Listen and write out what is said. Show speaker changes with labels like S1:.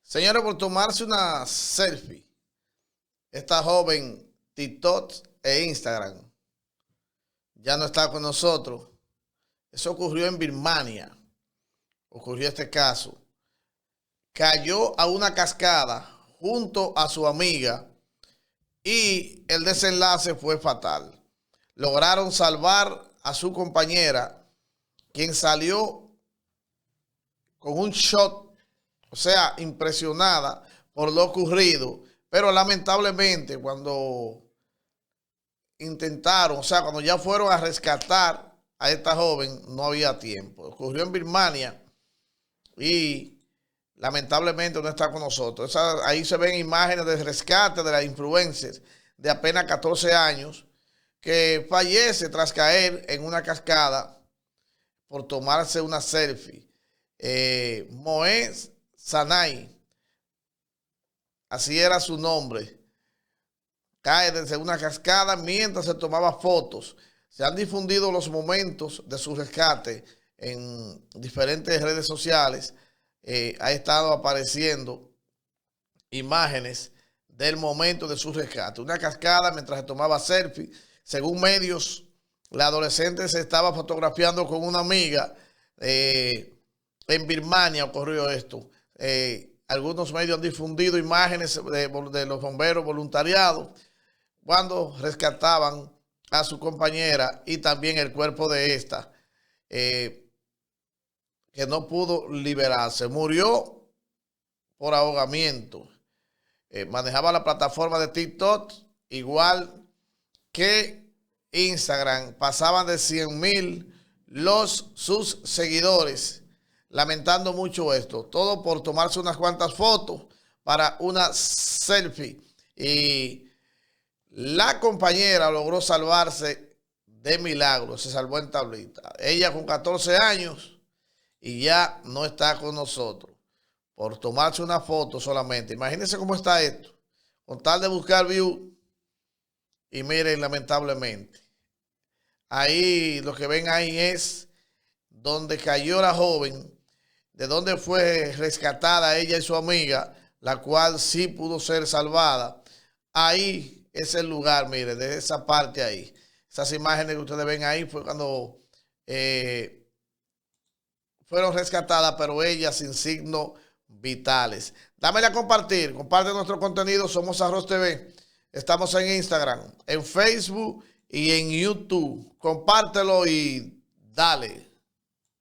S1: Señores, por tomarse una selfie, esta joven TikTok e Instagram ya no está con nosotros. Eso ocurrió en Birmania. Ocurrió este caso. Cayó a una cascada junto a su amiga y el desenlace fue fatal. Lograron salvar a su compañera, quien salió con un shock, o sea, impresionada por lo ocurrido, pero lamentablemente cuando intentaron, o sea, cuando ya fueron a rescatar a esta joven, no había tiempo. Ocurrió en Birmania y lamentablemente no está con nosotros. Ahí se ven imágenes de rescate de las influencers de apenas 14 años que fallece tras caer en una cascada por tomarse una selfie. Moe Sanay, así era su nombre, cae desde una cascada mientras se tomaba fotos. Se han difundido los momentos de su rescate en diferentes redes sociales. Ha estado apareciendo imágenes del momento de su rescate. Una cascada mientras se tomaba selfie. Según medios, la adolescente se estaba fotografiando con una amiga. En Birmania ocurrió esto. Algunos medios han difundido imágenes de los bomberos voluntariados cuando rescataban a su compañera y también el cuerpo de esta, que no pudo liberarse. Murió por ahogamiento. Manejaba la plataforma de TikTok igual que Instagram. Pasaban de 100,000 sus seguidores. Lamentando mucho esto. Todo por tomarse unas cuantas fotos para una selfie. Y la compañera logró salvarse de milagro. Se salvó en tablita. Ella con 14 años y ya no está con nosotros. Por tomarse una foto solamente. Imagínense cómo está esto. Con tal de buscar view. Y miren, lamentablemente. Ahí lo que ven ahí es donde cayó la joven, de donde fue rescatada ella y su amiga, la cual sí pudo ser salvada. Ahí es el lugar, mire, de esa parte ahí. Esas imágenes que ustedes ven ahí fue cuando fueron rescatadas, pero ellas sin signos vitales. Dámela a compartir, comparte nuestro contenido. Somos Arroz TV. Estamos en Instagram, en Facebook y en YouTube. Compártelo y dale.